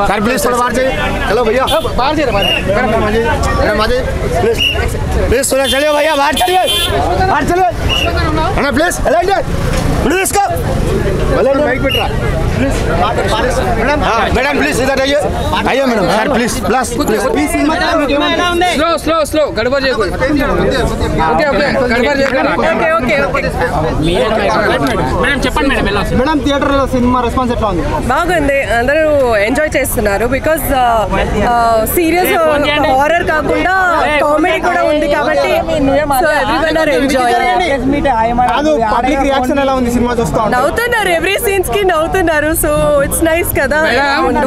Sir please थोड़ा बाहर जाइए। चलो भैया बाहर जाइए प्लीज थोड़ा चलिए भैया बाहर चलिए प्लीज प्लीज इसका माइक पे प्लीज मैडम प्लीज इधर आइए आइए madam sir please plus slow slow गड़बड़ చేయకూడదు ఓకే ఓకే గड़बड़ చేయకూడదు ఓకే ఓకే మేడం చెప్పండి మేడం థియేటర్ లో సినిమా రెస్పాన్స్ ఎట్లా ఉంది? బాగుంది, అందరూ ఎంజాయ్ చేస్తున్నారు. బికాజ్ సీరియస్ హారర్ కాకుండా కామెడీ కూడా ఉంది కాబట్టి so everyone are enjoying. Public reaction ఎలా ఉంది సినిమా చూస్తా? నవ్వుతున్నారు, ఎవ్రీ సీన్స్ కి నవ్వుతున్నారు. సో ఇట్స్ నైస్ కదా.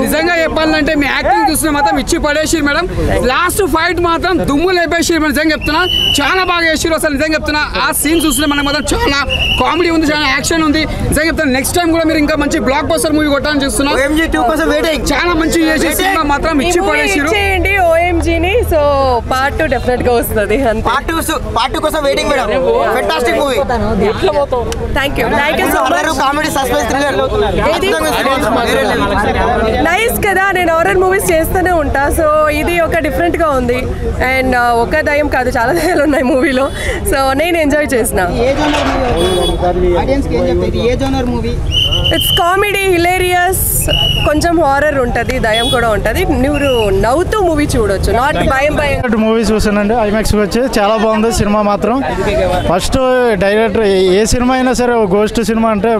నిజంగా చెప్పాలంటే మీ యాక్టింగ్ చూసిన మాత్రం ఇచ్చి పడేసిరు మేడం. లాస్ట్ ఫైట్ మాత్రం దుమ్ము లేపేసిరు. నిజంగా చెప్తున్నా చాలా బాగా చేసిరు. అసలు నిజంగా చెప్తున్నా ఆ సీన్ చూస్తే మనకు మాత్రం చాలా కామెడీ ఉంది, చాలా యాక్షన్ ఉంది. నిజంగా చెప్తున్నా నెక్స్ట్ టైం కూడా మీరు ఇంకా మంచి బ్లాక్ బస్టర్ మూవీ కొట్టాలని చూస్తున్నాం. చాలా మంచి చేసి సినిమా మాత్రం ఇచ్చి పడేసిరు. చేయండి ఓఎంజీని. సో పార్ట్ 2 డెఫినెట్ గా వస్తుంది. పార్ట్ 2 కోసం waiting madam. Fantastic movie. Thank you so much. Comedy suspense thriller nice కదా. నేను హారర్ మూవీస్ చేస్తూనే ఉంటా. సో ఇది ఒక డిఫరెంట్ గా ఉంది. అండ్ ఒక దయ్యం కాదు, చాలా దయ్యాలు ఉన్నాయి మూవీలో. సో నేను ఎంజాయ్ చేసిన. ఇట్స్ కామెడీ, హిలేరియస్, కొంచెం హారర్ ఉంటుంది, దయ్యం కూడా ఉంటుంది. నువ్వు నవ్వుతూ మూవీ చూడొచ్చు, నాట్ భయం భయం. మూవీ చూసానండి ఐమాక్స్కి వచ్చి, చాలా బాగుంది సినిమా మాత్రం. ఫస్ట్ డైరెక్టర్ ఏ సినిమా అయినా సరే గోస్ట్ సినిమా అంటే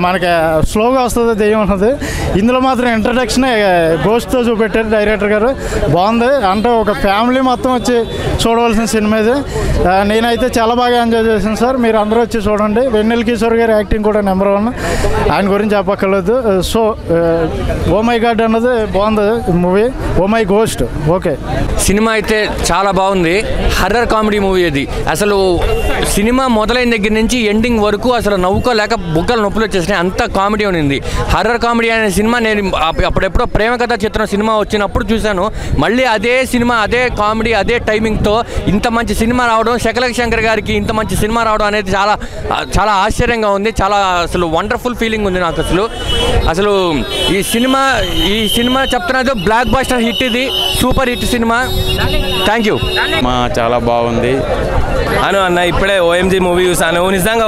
మనకి స్లోగా వస్తుంది, దెయ్యం ఉంటుంది. ఇందులో మాత్రం ఇంట్రడక్షన్ గోస్ట్తో చూపెట్టారు డైరెక్టర్ గారు. బాగుంది. అంటే ఒక ఫ్యామిలీ మొత్తం వచ్చి చూడవలసిన సినిమా ఇది. నేనైతే చాలా బాగా ఎంజాయ్ చేశాను సార్. మీరు అందరూ వచ్చి చూడండి. వెన్నెల కిషోర్ గారి యాక్టింగ్ కూడా నెంబర్ 1. ఆయన గురించి చెప్పక్కర్లేదు. సో ఓ మై గాడ్ అన్నది బాగుంది movie. Oh my ghost. Okay, cinema అయితే చాలా బాగుంది. హర్రర్ కామెడీ మూవీ ఇది. అసలు సినిమా మొదలైన దగ్గర నుంచి ఎండింగ్ వరకు అసలు నవ్వుకోలేక బుగ్గలు నొప్పులు వచ్చేసినాయి, అంత కామెడీ ఉంది. హర్రర్ కామెడీ అనే సినిమా నేను అప్పుడెప్పుడో ప్రేమ కథ చిత్రం సినిమా వచ్చినప్పుడు చూశాను. మళ్ళీ అదే సినిమా, అదే కామెడీ, అదే టైమింగ్తో ఇంత మంచి సినిమా రావడం, శకలక శంకర్ గారికి ఇంత మంచి సినిమా రావడం అనేది చాలా చాలా ఆశ్చర్యంగా ఉంది. చాలా అసలు వండర్ఫుల్ ఫీలింగ్ ఉంది నాకు. అసలు ఈ సినిమా చెప్తున్నది బ్లాక్ బస్టర్ హిట్, ఇది super hit cinema. Thank you. చాలా బాగుంది అన్న. ఇప్పుడే ఓఎంజీ మూవీ చూసాను. నిజంగా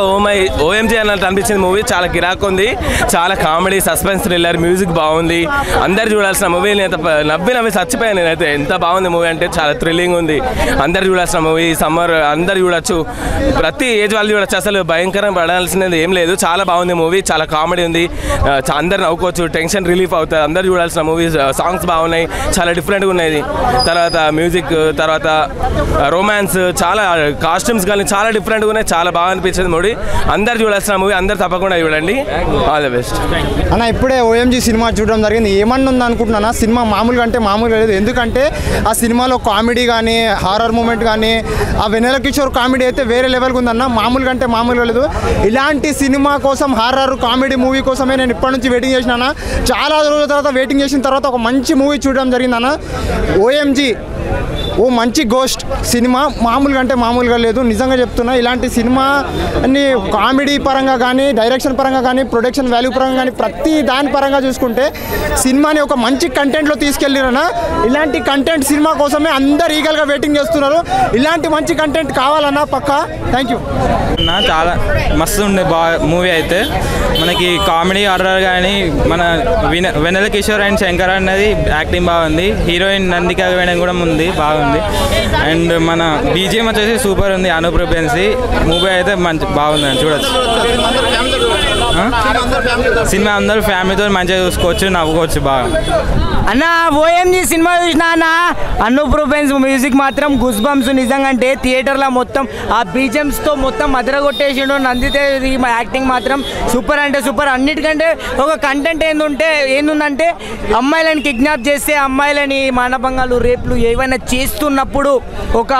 ఓఎంజీ అన్నట్టు అనిపించింది మూవీ. చాలా కిరాక్ ఉంది, చాలా కామెడీ, సస్పెన్స్, థ్రిల్లర్, మ్యూజిక్ బాగుంది. అందరు చూడాల్సిన మూవీ. నేను నవ్వి చచ్చిపోయాను నేనైతే. ఎంత బాగుంది మూవీ అంటే చాలా థ్రిల్లింగ్ ఉంది. అందరు చూడాల్సిన మూవీ. సమ్మర్ అందరు చూడొచ్చు, ప్రతి ఏజ్ వాళ్ళు చూడొచ్చు. అసలు భయంకరం పడాల్సినది ఏం లేదు. చాలా బాగుంది మూవీ, చాలా కామెడీ ఉంది. అందరు నవ్వుకోవచ్చు, టెన్షన్ రిలీఫ్ అవుతుంది. అందరు చూడాల్సిన మూవీ. సాంగ్స్ బాగున్నాయి, చాలా డిఫరెంట్గా ఉన్నాయి. తర్వాత మ్యూజిక్, తర్వాత రొమాన్స్, చాలా కాస్ట్యూమ్స్ కానీ చాలా డిఫరెంట్గా ఉన్నాయి. చాలా బాగా అనిపించింది మూవీ. అందరు చూడాల్సిన మూవీ. అందరు తప్పకుండా చూడండి. ఆల్ ద బెస్ట్ అన్న. ఇప్పుడే ఓఎంజీ సినిమా చూడడం జరిగింది. ఏమన్నా ఉంది అనుకుంటున్నా, సినిమా మామూలుగా అంటే మామూలుగా లేదు. ఎందుకంటే ఆ సినిమాలో కామెడీ కానీ, హారర్ మూమెంట్ కానీ, ఆ వెన్నెల కిషోర్ కామెడీ అయితే వేరే లెవెల్గా ఉందన్న. మామూలుగా అంటే మామూలుగా లేదు. ఇలాంటి సినిమా కోసం, హారర్ కామెడీ మూవీ కోసమే నేను ఇప్పటి నుంచి వెయిటింగ్ చేసినా. చాలా రోజుల తర్వాత వెయిటింగ్ చేసిన తర్వాత ఒక మంచి మూవీ చూడడం జరిగిందన్న. ఓఎంజీ ఓ మంచి గోస్ట్ సినిమా. మామూలుగా అంటే మామూలుగా లేదు. నిజంగా చెప్తున్నా, ఇలాంటి సినిమా అన్ని కామెడీ పరంగా కానీ, డైరెక్షన్ పరంగా కానీ, ప్రొడక్షన్ వాల్యూ పరంగా కానీ, ప్రతి దాని పరంగా చూసుకుంటే సినిమాని ఒక మంచి కంటెంట్లో తీసుకెళ్ళిరన్నా. ఇలాంటి కంటెంట్ సినిమా కోసమే అందరు ఈగల్గా వెయిటింగ్ చేస్తున్నారు. ఇలాంటి మంచి కంటెంట్ కావాలన్నా పక్కా. Thank you. చాలా మస్తు ఉండే మూవీ అయితే. మనకి కామెడీ, హర్రర్ కానీ, మన వెన్నెల కిషోర్ అండ్ శంకర్ అన్నది యాక్టింగ్ బాగుంది. హీరోయిన్ నందికా వేయడం కూడా ఉంది, బాగుంది. అండ్ మన బీజిఎం వచ్చేసి సూపర్ ఉంది. అనూప్ రూపెన్సీ మూవీ అయితే మంచి బాగుంది, చూడొచ్చు. సినిమా అందరూ ఫ్యామిలీతో మంచిగా చూసుకోవచ్చు, నవ్వుకోవచ్చు బాగా. అన్న ఓఎంజీ సినిమా చూసినా అన్న, అనూప్ రూపెన్స్ మ్యూజిక్ మాత్రం గుస్ బంప్స్. నిజంగా అంటే థియేటర్లో మొత్తం ఆ బీజిఎమ్స్తో మొత్తం అదరగొట్టేసిండు. నందితే యాక్టింగ్ మాత్రం సూపర్ అంటే సూపర్. అన్నిటికంటే ఒక కంటెంట్ ఏంటంటే అమ్మాయిలను కిడ్నాప్ చేస్తే, అమ్మాయిలని మానభంగాలు, రేపులు ఏవైనా చేస్తున్నప్పుడు ఒక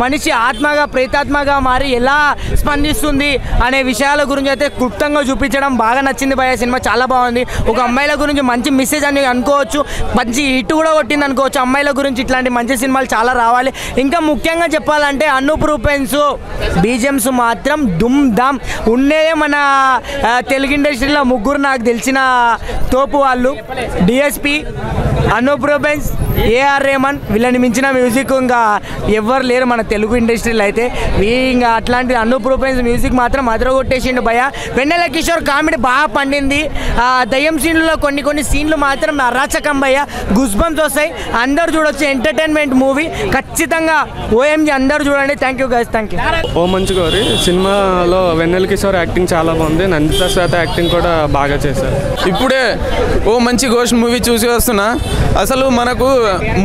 మనిషి ఆత్మగా, ప్రేతాత్మగా మారి ఎలా స్పందిస్తుంది అనే విషయాల గురించి అయితే క్లుప్తంగా చూపించారు. చూపించడం బాగా నచ్చింది భయ. సినిమా చాలా బాగుంది. ఒక అమ్మాయిల గురించి మంచి మెసేజ్ అని అనుకోవచ్చు, మంచి హిట్ కూడా కొట్టింది అనుకోవచ్చు. అమ్మాయిల గురించి ఇట్లాంటి మంచి సినిమాలు చాలా రావాలి. ఇంకా ముఖ్యంగా చెప్పాలంటే అనూప్ రూపెన్స్ బీజిఎమ్స్ మాత్రం దుమ్ దామ్ ఉండేదే. మన తెలుగు ఇండస్ట్రీలో ముగ్గురు నాకు తెలిసిన తోపు వాళ్ళు, డిఎస్పి, అనూప్ రూపెన్స్, ఏఆర్ రెహమాన్. వీళ్ళని మించిన మ్యూజిక్ ఇంకా ఎవ్వరు లేరు మన తెలుగు ఇండస్ట్రీలో అయితే. ఇంకా అట్లాంటి అనూప్ రూపెన్స్ మ్యూజిక్ మాత్రం అదరగొట్టేసిండు భయ. వెన్నెల కిషోర్ కామెడీ బాగా పండింది. దయ్యం సీన్లలో కొన్ని సీన్లు మాత్రం అరాచకం భయ, గుస్ బంప్స్ వస్తాయి. అందరూ చూడొచ్చు, ఎంటర్టైన్మెంట్ మూవీ ఖచ్చితంగా. ఓఎంజీ అందరూ చూడండి. Thank you guys, thank you. ఓ మంచి గౌరి సినిమాలో వెన్నెల కిషోర్ యాక్టింగ్ చాలా బాగుంది. నందిత శ్వేత యాక్టింగ్ కూడా బాగా చేశారు. ఇప్పుడే ఓ మంచి గోస్ట్ మూవీ చూసి వస్తున్నా. అసలు మనకు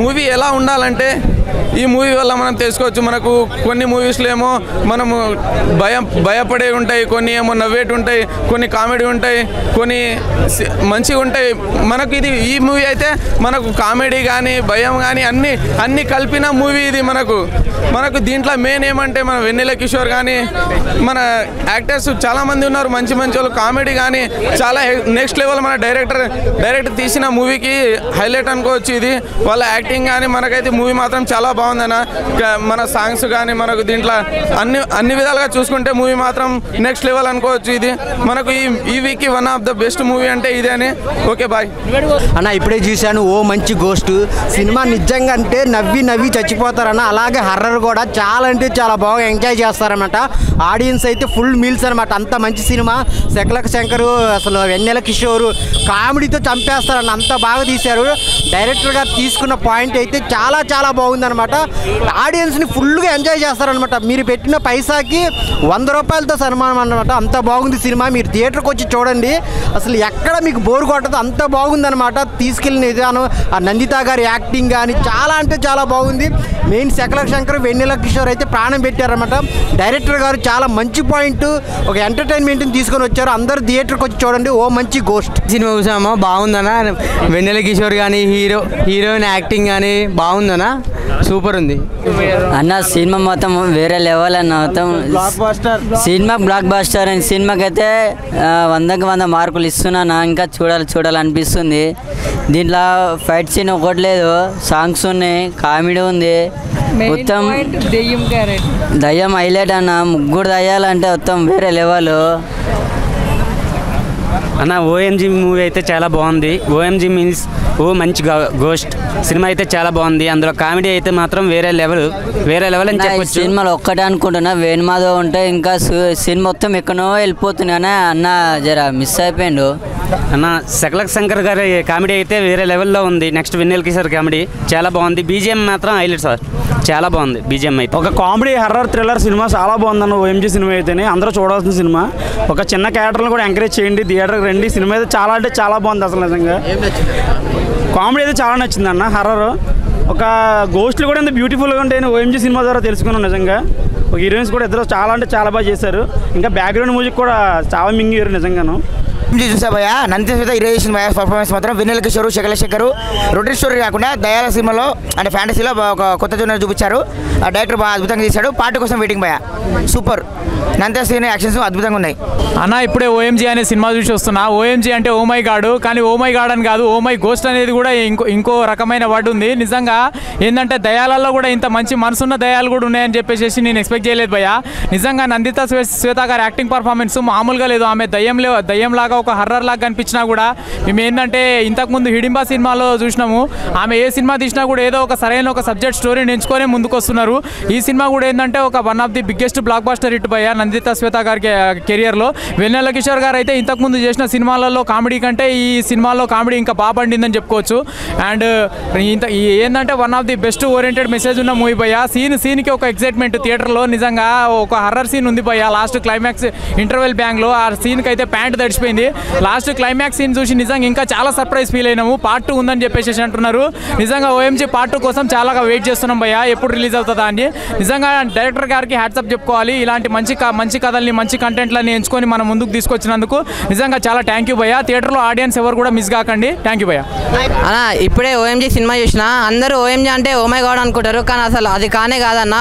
మూవీ ఎలా ఉండాలంటే ఈ మూవీ వల్ల మనం తెలుసుకోవచ్చు. మనకు కొన్ని మూవీస్లో ఏమో మనము భయపడే ఉంటాయి, కొన్ని ఏమో నవ్వేటి ఉంటాయి, కొన్ని కామెడీ ఉంటాయి, కొన్ని మంచిగా ఉంటాయి. మనకు ఇది ఈ మూవీ అయితే మనకు కామెడీ కానీ భయం కానీ అన్నీ కలిపిన మూవీ ఇది. మనకు దీంట్లో మెయిన్ ఏమంటే మన వెన్నెల కిషోర్ కానీ మన యాక్టర్స్ చాలామంది ఉన్నారు, మంచి వాళ్ళు. కామెడీ కానీ చాలా నెక్స్ట్ లెవెల్. మన డైరెక్టర్ తీసిన మూవీకి హైలైట్ అనుకోవచ్చు ఇది. వాళ్ళ యాక్టింగ్ కానీ మనకైతే మూవీ మాత్రం చాలా బాగుందన్న. మన సాంగ్స్ కానీ మనకు దీంట్లో అన్ని విధాలుగా చూసుకుంటే మూవీ మాత్రం నెక్స్ట్ లెవెల్ అనుకోవచ్చు ఇది. మనకు ఈ వీక్కి one of the best movie అంటే ఇదే అని. ఓకే బాయ్ అన్న. ఇప్పుడే చూశాను ఓ మంచి గోస్ట్ సినిమా. నిజంగా అంటే నవ్వి చచ్చిపోతారన్న. అలాగే హర్రర్ కూడా చాలా అంటే చాలా బాగా ఎంజాయ్ చేస్తారన్నమాట. ఆడియన్స్ అయితే ఫుల్ మీల్స్ అనమాట. అంత మంచి సినిమా. శకలక శంకరు అసలు వెన్నెల కిషోర్ కామెడీతో చంపేస్తారన్న. అంత బాగా తీశారు. డైరెక్టర్ గారు తీసుకున్న పాయింట్ అయితే చాలా చాలా బాగుందనమాట. ఆడియన్స్ని ఫుల్గా ఎంజాయ్ చేస్తారనమాట. మీరు పెట్టిన పైసాకి 100 రూపాయలతో సన్మానం అనమాట. అంత బాగుంది సినిమా. మీరు థియేటర్కి వచ్చి చూడండి. అసలు ఎక్కడ మీకు బోర్ కొట్టదు, అంత బాగుందనమాట. తీసుకెళ్ళిన విధానం, ఆ నందిత గారి యాక్టింగ్ కానీ చాలా అంటే చాలా బాగుంది. మెయిన్ శకలక శంకర్, వెన్నెల కిషోర్ అయితే ప్రాణం పెట్టారనమాట. డైరెక్టర్ గారు చాలా మంచి పాయింట్, ఒక ఎంటర్టైన్మెంట్ని తీసుకొని వచ్చారు. అందరూ థియేటర్కి వచ్చి చూడండి. ఓ మంచి గోస్ట్ సినిమా చూసామా, బాగుందనా. వెన్నెల కిషోర్ కానీ హీరోయిన్ యాక్టింగ్ కానీ బాగుందనా, సూపర్ ఉంది అన్న. సినిమా మొత్తం వేరే లెవెల్ అన్న. మొత్తం సినిమా బ్లాక్ బాస్టర్. అండ్ సినిమాకైతే 100కి 100 మార్కులు ఇస్తున్నాను. ఇంకా చూడాలనిపిస్తుంది. దీంట్లో ఫైట్ సీన్ ఒకటి లేదు, సాంగ్స్ ఉన్నాయి, కామెడీ ఉంది. మొత్తం దయ్యం హైలైట్ అన్న. ముగ్గురు దయ్యాలంటే మొత్తం వేరే లెవెల్ అన్న. ఓఎంజీ మూవీ అయితే చాలా బాగుంది. ఓఎంజీ మీన్స్ ఓ మంచి గోస్ట్ సినిమా అయితే చాలా బాగుంది. అందులో కామెడీ అయితే మాత్రం వేరే లెవెల్ అని చెప్పొచ్చు. సినిమాలో ఒక్కటే అనుకుంటున్నా, వేణుమాధవ్ ఉంటే ఇంకా సినిమా మొత్తం ఎక్కడో వెళ్ళిపోతుంది. కానీ అన్న జర మిస్ అయిపోయిండు అన్న. శకలక శంకర్ గారి కామెడీ అయితే వేరే లెవెల్లో ఉంది. నెక్స్ట్ వెన్నెల కిషోర్ కామెడీ చాలా బాగుంది. బీజిఎం మాత్రం హైలైట్ సార్, చాలా బాగుంది బీజిఎం అయితే. ఒక కామెడీ హర్రర్ థ్రిల్లర్ సినిమా చాలా బాగుందన్న. ఓఎంజీ సినిమా అయితేనే అందరూ చూడాల్సిన సినిమా. ఒక చిన్న క్యారెక్టర్ని కూడా ఎంకరేజ్ చేయండి, థియేటర్కి రండి. సినిమా అయితే చాలా అంటే చాలా బాగుంది. అసలు నిజంగా కామెడీ అయితే చాలా నచ్చింది అన్న. హర్రర్ ఒక గోస్ట్లు కూడా ఎంత బ్యూటిఫుల్గా ఉంటాయని ఓఎంజీ సినిమా ద్వారా తెలుసుకున్నాం. నిజంగా ఒక హీరోయిన్స్ కూడా ఇద్దరు చాలా అంటే చాలా బాగా చేశారు. ఇంకా బ్యాక్గ్రౌండ్ మ్యూజిక్ కూడా చాలా మింగారు నిజంగాను. చూసా భయ. నందిత శ్వేత ఇరేషన్ భయ పర్ఫార్మెన్స్ మాత్రం వెన్నెల కిషోర్, శకలక శంకర్ రొటీన్ స్టోరీ కాకుండా దయాల సినిమాలో అంటే ఫ్యాంటసీలో ఒక కొత్త జోనర్ చూపించారు. ఆ డైరెక్టర్ బాగా అద్భుతంగా తీశాడు. పార్టీ కోసం వెయిటింగ్ భయ, సూపర్. నందిత శ్వేత యాక్షన్స్ అద్భుతంగా ఉన్నాయి అన్న. ఇప్పుడే ఓఎంజీ అనే సినిమా చూసి వస్తున్నా. ఓఎంజీ అంటే ఓ మై గాడ్, కానీ ఓ మై గాడ్ అని కాదు, ఓ మై గోస్ట్ అనేది కూడా ఇంకో రకమైన వర్డ్ ఉంది. నిజంగా ఏంటంటే దయాలలో కూడా ఇంత మంచి మనసున్న దయాలు కూడా ఉన్నాయని చెప్పేసి నేను ఎక్స్పెక్ట్ చేయలేదు భయ. నిజంగా నందిత శ్వేత గారి యాక్టింగ్ పర్ఫార్మెన్స్ మామూలుగా లేదు. ఆమె దయ్యంలాగా ఒక హర్రర్ లాగా కనిపించినా కూడా మేము ఏంటంటే ఇంతకుముందు హిడింబా సినిమాలో చూసినాము. ఆమె ఏ సినిమా తీసినా కూడా ఏదో ఒక సరైన ఒక సబ్జెక్ట్ స్టోరీని ఎంచుకొని ముందుకు వస్తున్నారు. ఈ సినిమా కూడా ఏంటంటే ఒక one of the biggest blockbuster hit భయ నందిత శ్వేత గారి కెరియర్లో. వెన్నెల కిషోర్ గారు అయితే ఇంతకుముందు చేసిన సినిమాలలో కామెడీ కంటే ఈ సినిమాలో కామెడీ ఇంకా బాగా పండిందని చెప్పుకోవచ్చు. అండ్ ఏంటంటే one of the best oriented message ఉన్న మూవీ భయ. సీన్కి ఒక ఎక్సైట్మెంట్ థియేటర్లో. నిజంగా ఒక హర్రర్ సీన్ ఉంది భయ. లాస్ట్ క్లైమాక్స్ ఇంటర్వెల్ బ్యాంగ్లో ఆ సీన్కి అయితే ప్యాంట్ తడిచిపోయింది. లాస్ట్ క్లైమాక్స్ సీన్ చూసి నిజంగా ఇంకా చాలా సర్ప్రైజ్ ఫీల్ అయినాము. పార్ట్ 2 ఉందని చెప్పేసి అంటున్నారు. నిజంగా ఓఎంజీ పార్ట్ 2 కోసం చాలా వెయిట్ చేస్తున్నాం భయ్యా, ఎప్పుడు రిలీజ్ అవుతుందా అని. నిజంగా డైరెక్టర్ గారికి హ్యాట్సప్ చెప్పుకోవాలి. ఇలాంటి మంచి కథల్ని మంచి కంటెంట్లని ఎంచుకొని మనం ముందుకు తీసుకొచ్చినందుకు నిజంగా చాలా థ్యాంక్ యూ భయ్యా. థియేటర్లో ఆడియన్స్ ఎవరు కూడా మిస్ కాకండి. థ్యాంక్ యూ భయ్యా. అన్న ఇప్పుడే ఓఎంజీ సినిమా చూసిన, అందరూ ఓఎంజీ అంటే ఓ మై గాడ్ అనుకుంటారు, కానీ అసలు అది కానే కాదన్న.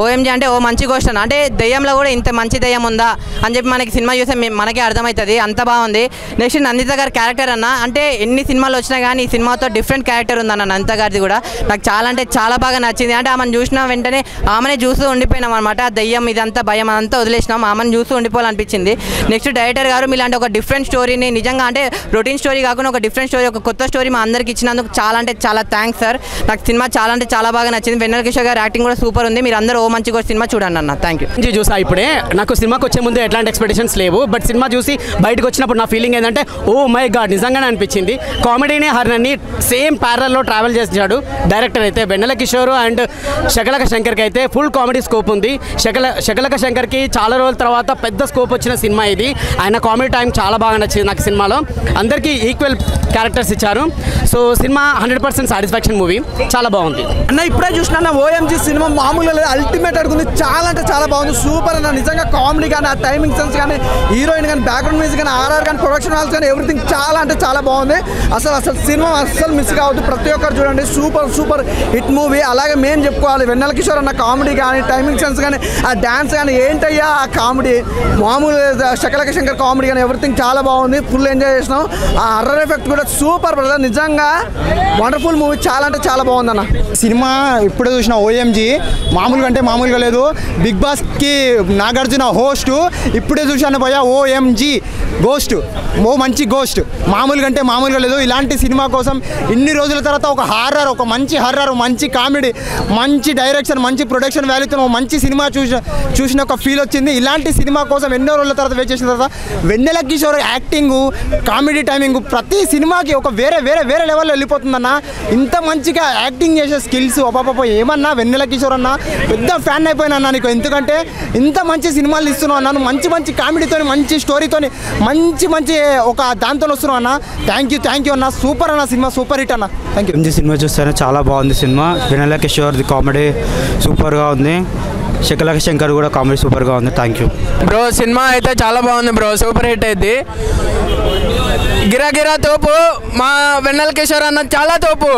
ఓఎంజీ అంటే ఓ మంచి గోస్ట్ అన్న. అంటే దెయ్యంలో కూడా ఇంత మంచి దెయ్యం ఉందా అని చెప్పి మనకి సినిమా చూస్తే మనకే అర్థమవుతుంది. అంత బాగుంది. నెక్స్ట్ నందిత గారి క్యారెక్టర్ అన్న, అంటే ఎన్ని సినిమాలు వచ్చినా కానీ ఈ సినిమాతో డిఫరెంట్ క్యారెక్టర్ ఉందన్న నందిత గారిది కూడా. నాకు చాలా అంటే చాలా బాగా నచ్చింది. అంటే ఆమెను చూసిన వెంటనే ఆమెనే చూస్తూ ఉండిపోయినాం అనమాట. దెయ్యం ఇదంతా భయం అంతా వదిలేసినాం, ఆమెను చూస్తూ ఉండిపోవాలనిపించింది. నెక్స్ట్ డైరెక్టర్ గారు మీలాంటి ఒక డిఫరెంట్ స్టోరీని, నిజంగా అంటే రొటీన్ స్టోరీ కాకుండా ఒక డిఫరెంట్ స్టోరీ, ఒక కొత్త స్టోరీ మా అందరికి ఇచ్చినందుకు చాలా అంటే చాలా థ్యాంక్స్ సార్. నాకు సినిమా చాలా అంటే చాలా బాగా నచ్చింది. వెన్నెల కిషోర్ గారి యాక్టింగ్ కూడా సూపర్ ఉంది. మీరు అందరూ ఓ మంచి సినిమా చూడండి అన్న. Thank you. చూసా ఇప్పుడే. నాకు సినిమాకి వచ్చే ముందు ఎట్లాంటి ఎక్స్పెక్టేషన్స్ లేవు, బట్ సినిమా చూసి బయటకు వచ్చినప్పుడు నా ఫీలింగ్ ఏంటంటే ఓ మై గాడ్ నిజంగానే అనిపించింది. కామెడీని హర్నని సేమ్ ప్యారల్లో ట్రావెల్ చేసాడు డైరెక్టర్ అయితే. వెన్నెల కిషోర్ అండ్ శకలక శంకర్కి అయితే ఫుల్ కామెడీ స్కోప్ ఉంది. శకలక శంకర్కి చాలా రోజుల తర్వాత పెద్ద స్కోప్ వచ్చిన సినిమా ఇది. ఆయన కామెడీ టైం చాలా బాగా నచ్చింది నాకు సినిమాలో. అందరికీ ఈక్వల్ క్యారెక్టర్స్ ఇచ్చారు. సో సినిమా 100% సాటిస్ఫాక్షన్ మూవీ, చాలా బాగుంది అన్న. ఇప్పుడే చూసిన ఓఎంజీ సినిమా మామూలుగా లేదు, అల్టిమేట్ అడుగుంది. చాలా అంటే చాలా బాగుంది, సూపర్ అన్న. నిజంగా కామెడీ కానీ, ఆ టైమింగ్ సెన్స్ కానీ, హీరోయిన్ కానీ, బ్యాక్గ్రౌండ్ మ్యూజిక్ కానీ, ఆర్ఆర్ కానీ, ప్రొడక్షన్ వాల్స్ కానీ, ఎవ్రీథింగ్ చాలా అంటే చాలా బాగుంది. అసలు సినిమా అస్సలు మిస్ కావద్దు, ప్రతి ఒక్కరు చూడండి. Super hit movie. అలాగే మేము చెప్పుకోవాలి, వెన్నెల కిషోర్ అన్న కామెడీ కానీ, టైమింగ్ సెన్స్ కానీ, ఆ డ్యాన్స్ కానీ, ఏంటయ్యా ఆ కామెడీ, మామూలు శకలక శంకర్ కామెడీ కానీ, ఎవ్రీథింగ్ చాలా బాగుంది. ఫుల్ ఎంజాయ్ చేసినాం. ఆ హర్రర్ ఎఫెక్ట్ కూడా సూపర్ బ్రదర్, నిజంగా వండర్ఫుల్ మూవీ. చాలా అంటే చాలా బాగుందన్న సినిమా. ఇప్పుడే చూసిన ఓఎంజీ మామూలుగా అంటే మామూలుగా లేదు. బిగ్ బాస్కి నాగార్జున హోస్ట్. ఇప్పుడే చూశాను భయ్యా ఓఎంజీ గోస్ట్, ఓ మంచి గోస్ట్. మామూలుగా అంటే మామూలుగా లేదు. ఇలాంటి సినిమా కోసం ఇన్ని రోజుల తర్వాత ఒక హారర్, ఒక మంచి హారర్, మంచి కామెడీ, మంచి డైరెక్షన్, మంచి ప్రొడక్షన్ వాల్యూతో మంచి సినిమా చూసిన ఒక ఫీల్ వచ్చింది. ఇలాంటి సినిమా కోసం ఎన్నో రోజుల తర్వాత వెయిట్ చేసిన తర్వాత వెన్నెల కిషోర్ యాక్టింగ్, కామెడీ టైమింగ్ ప్రతి సినిమాకి ఒక వేరే లెవెల్లో వెళ్ళిపోతుందన్న. ఇంత మంచిగా యాక్టింగ్ చేసే స్కిల్స్ అపాప ఏమన్నా వెన్నెల కిషోర్ అన్న పెద్ద ఫ్యాన్ అయిపోయినా అన్న నీకు. ఎందుకంటే ఇంత మంచి సినిమాలు ఇస్తున్నావు అన్నాను, మంచి కామెడీతో, మంచి స్టోరీతో, మంచి ఒక దాంతో వస్తున్నావు అన్న. థ్యాంక్ యూ అన్న. సూపర్ అన్న, సినిమా సూపర్ హిట్ అన్న. Thank you. సినిమా చూస్తాను, చాలా బాగుంది సినిమా. వెన్నెల కిషోర్ది కామెడీ సూపర్గా ఉంది. శకలక శంకర్ కూడా కామెడీ సూపర్గా ఉంది. Thank you bro. సినిమా అయితే చాలా బాగుంది బ్రో, సూపర్ హిట్ అయింది. గిరా తోపు, మా వెన్నెల కిషోర్ అన్న చాలా తోపు.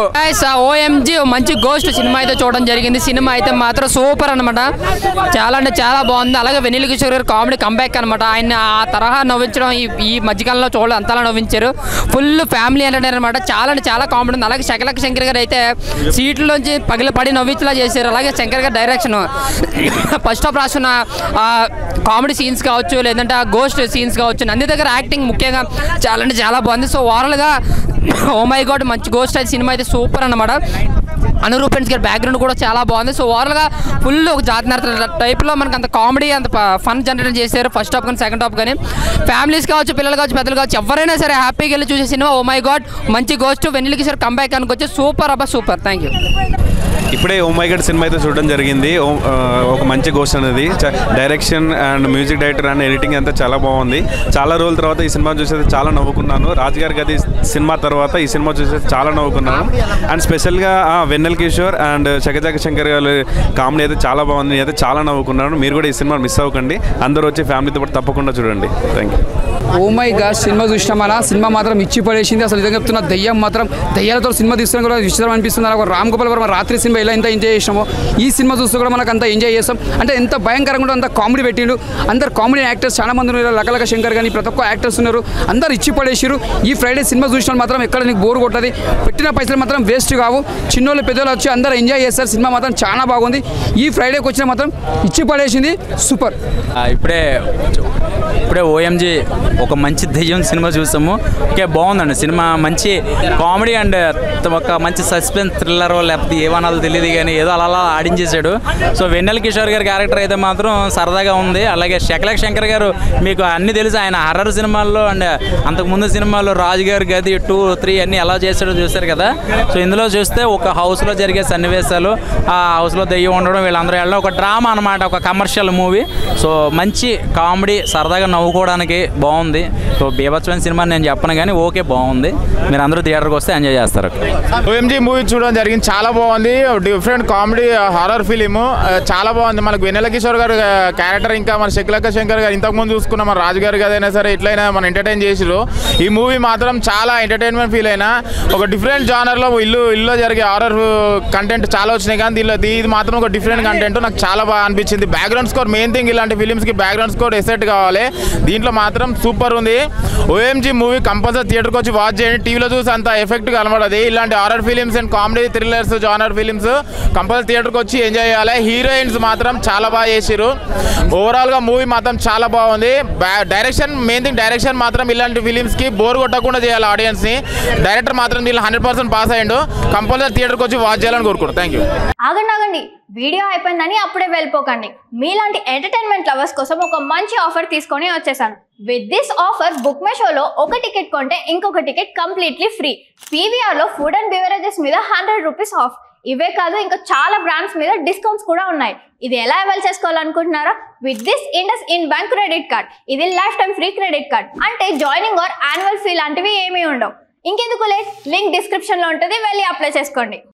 ఓఎంజీ మంచి గోస్ట్ సినిమా అయితే చూడడం జరిగింది. సినిమా అయితే మాత్రం సూపర్ అనమాట, చాలా అంటే చాలా బాగుంది. అలాగే వెన్నెల కిషోర్ గారు కామెడీ కంబ్యాక్ అనమాట. ఆయన ఆ తరహా నవ్వించడం ఈ మధ్యకాలంలో చూడలేదు, అంతలా నవ్వించారు. ఫుల్ ఫ్యామిలీ ఎంటర్టైనర్ అనమాట. చాలా అంటే చాలా కామెడీ ఉంది. అలాగే శకలక శంకర్ గారు అయితే సీట్లోంచి పడి నవ్వించేలా చేశారు. అలాగే శంకర్ గారి డైరెక్షన్, ఫస్ట్ హాఫ్ రాసిన కామెడీ సీన్స్ కావచ్చు, లేదంటే ఆ గోస్ట్ సీన్స్ కావచ్చు, నంది దగ్గర యాక్టింగ్ ముఖ్యంగా చాలా అంటే చాలా బాగుంది. సో ఓవరాల్గా ఓ మై గాడ్ మంచి గోస్ట్ అయితే సినిమా అయితే సూపర్ అన్నమాట. అనురూపెన్స్ గారి బ్యాక్గ్రౌండ్ కూడా చాలా బాగుంది. సో ఓవరాల్గా ఫుల్ ఒక జాతినర్త టైప్లో మనకు అంత కామెడీ, అంత ఫన్ జనరేట్ చేశారు ఫస్ట్ హాఫ్ కానీ సెకండ్ హాఫ్ కానీ. ఫ్యామిలీస్ కావచ్చు, పిల్లలు కావచ్చు, పెద్దలు కావచ్చు, ఎవరైనా సరే హ్యాపీగా వెళ్ళి చూసే సినిమా ఓ మై గాడ్ మంచి గోస్ట్. వెన్నెల కిషోర్ కంబ్యాక్ అనుకొచ్చి సూపర్ అబ్బా సూపర్. Thank you. ఇప్పుడే ఓ మై గాడ్ సినిమా అయితే చూడడం జరిగింది. ఒక మంచి గోస్ట్ అనేది direction and music director and editing అంతా చాలా బాగుంది. చాలా రోజుల తర్వాత ఈ సినిమా చూసేది చాలా నవ్వుకున్నాను. రాజుగారి గది సినిమా తర్వాత ఈ సినిమా చూసేది చాలా నవ్వుకున్నాను. అండ్ స్పెషల్గా వెన్నెల కిషోర్ అండ్ శకలక శంకర్ గారి కామెడీ అయితే చాలా బాగుంది. నేనైతే చాలా నవ్వుకున్నాను. మీరు కూడా ఈ సినిమా మిస్ అవ్వకండి, అందరూ వచ్చి ఫ్యామిలీతో పాటు తప్పకుండా చూడండి. Thank you. Oh my god cinema చూసినామా, సినిమా మాత్రం ఇచ్చి పడేసింది. అసలు నిజంగా చెప్తున్నా, దెయ్యం మాత్రం దెయ్యాలతో సినిమా తీస్తున్నా కూడా విచిత్రం అనిపిస్తుంది. ఒక రామ్ గోపాల్ వర్మ రాత్రి సినిమా ఎలా ఎంత ఎంజాయ్ చేసామో ఈ సినిమా చూస్తూ కూడా మనకు అంత ఎంజాయ్ చేస్తాం. అంటే ఎంత భయంకరంగా ఉంటుందో అంత కామెడీ పెట్టిండు. అందరు కామెడీ యాక్టర్స్ చాలా మంది ఉన్నారు. లకలక శంకర్ కానీ ప్రతి ఒక్క యాక్టర్స్ ఉన్నారు. అందరు ఇచ్చి పడేసారు. ఈ ఫ్రైడే సినిమా చూసిన మాత్రం ఎక్కడ నీకు బోర్ కొట్టదు. పెట్టిన పైసలు మాత్రం వేస్ట్ కావు. చిన్నోళ్ళు పెద్దోళ్ళు వచ్చి అందరూ ఎంజాయ్ చేస్తారు. సినిమా మాత్రం చాలా బాగుంది. ఈ ఫ్రైడేకి వచ్చిన మాత్రం ఇచ్చి పడేసింది. సూపర్. ఇప్పుడే ఓఎంజీ ఒక మంచి దెయ్యం సినిమా చూసాము. ఓకే బాగుందండి సినిమా. మంచి కామెడీ అండ్ ఒక మంచి సస్పెన్స్ థ్రిల్లర్ లేకపోతే ఏమనాలో తెలియదు కానీ ఏదో అలా ఆడించేశాడు. సో వెన్నెల కిషోర్ గారి క్యారెక్టర్ అయితే మాత్రం సరదాగా ఉంది. అలాగే శకలక శంకర్ గారు మీకు అన్నీ తెలుసు, ఆయన హర్రర్ సినిమాల్లో అండ్ అంతకుముందు సినిమాల్లో రాజు గారి గది 2, 3 అన్నీ ఎలా చేశాడో చూస్తారు కదా. సో ఇందులో చూస్తే ఒక హౌస్లో జరిగే సన్నివేశాలు, ఆ హౌస్లో దెయ్యం ఉండడం, వీళ్ళందరూ వెళ్ళడం, ఒక డ్రామా అనమాట, ఒక కమర్షియల్ మూవీ. సో మంచి కామెడీ, సరదాగా నవ్వుకోవడానికి బాగుంది. సో బీభత్సమైన సినిమా నేను చెప్పను కానీ ఓకే బాగుంది. మీరు అందరూ థియేటర్కి వస్తే ఎంజాయ్ చేస్తారు. OMG మూవీ చూడడం జరిగింది, చాలా బాగుంది. డిఫరెంట్ కామెడీ హారర్ ఫిలిం చాలా బాగుంది. మనకు వెన్నెల కిషోర్ గారు క్యారెక్టర్, ఇంకా మన శకలక శంకర్ గారు ఇంతకుముందు చూసుకున్న మన రాజు గారు కదైనా సరే ఎట్లయినా మన ఎంటర్టైన్ చేసిరు. ఈ మూవీ మాత్రం చాలా ఎంటర్టైన్మెంట్ ఫీల్ అయినా. ఒక డిఫరెంట్ జానర్లో ఇల్లు జరిగే హారర్ కంటెంట్ చాలా వచ్చినాయి, కానీ ఇది మాత్రం ఒక డిఫరెంట్ కంటెంట్ నాకు చాలా బాగా అనిపించింది. బ్యాక్గ్రౌండ్ స్కోర్ మెయిన్ థింగ్, ఇలాంటి ఫిలిమ్స్కి బ్యాక్గ్రౌండ్ స్కోర్ ఎసెట్ కావాలి. దీంట్లో మాత్రం సూపర్ ఉంది. OMG మూవీ కంపల్సరీ థియేటర్కి వచ్చి వాచ్ చేయండి. టీవీలో చూసి అంత ఎఫెక్ట్ కనబడదు. ఇలాంటి horror films and comedy thrillers genre films compulsory థియేటర్కి వచ్చి ఎంజాయ్ చేయాలి. హీరోయిన్స్ మాత్రం చాలా బాగా చేసిరు. ఓవరాల్గా మూవీ మాత్రం చాలా బాగుంది. డైరెక్షన్ మెయిన్ థింగ్, డైరెక్షన్ మాత్రం ఇలాంటి ఫిలిమ్స్కి బోర్ కొట్టకుండా చేయాలి ఆడియన్స్ని. డైరెక్టర్ మాత్రం దీనిలో 100% పాస్ అయ్యిండు. కంపల్సరీ థియేటర్కి వచ్చి వాచ్ చేయాలని కోరుకుంటాను. Thank you. ఆగండి, వీడియో అయిపోయిందని అప్పుడే వెళ్ళిపోకండి. మీలాంటి ఎంటర్టైన్మెంట్ లవర్స్ కోసం ఒక మంచి ఆఫర్ తీసుకొని వచ్చేసాను. With this offer book my షోలో ఒక టికెట్ కొంటే ఇంకొక టికెట్ కంప్లీట్లీ ఫ్రీ. PVRలో ఫుడ్ అండ్ బెవరేజెస్ మీద 100 రూపీస్ ఆఫ్. ఇవే కాదు, ఇంకా చాలా బ్రాండ్స్ మీద డిస్కౌంట్స్ కూడా ఉన్నాయి. ఇది ఎలా అవైల్ చేసుకోవాలనుకుంటున్నారా? With this IndusInd bank credit card. ఇది lifetime free credit card. అంటే జాయినింగ్ ఆర్ యాన్యువల్ ఫీ లాంటివి ఏమీ ఉండవు. ఇంకెందుకు లేట్, లింక్ డిస్క్రిప్షన్లో ఉంటుంది, వెళ్ళి అప్లై చేసుకోండి.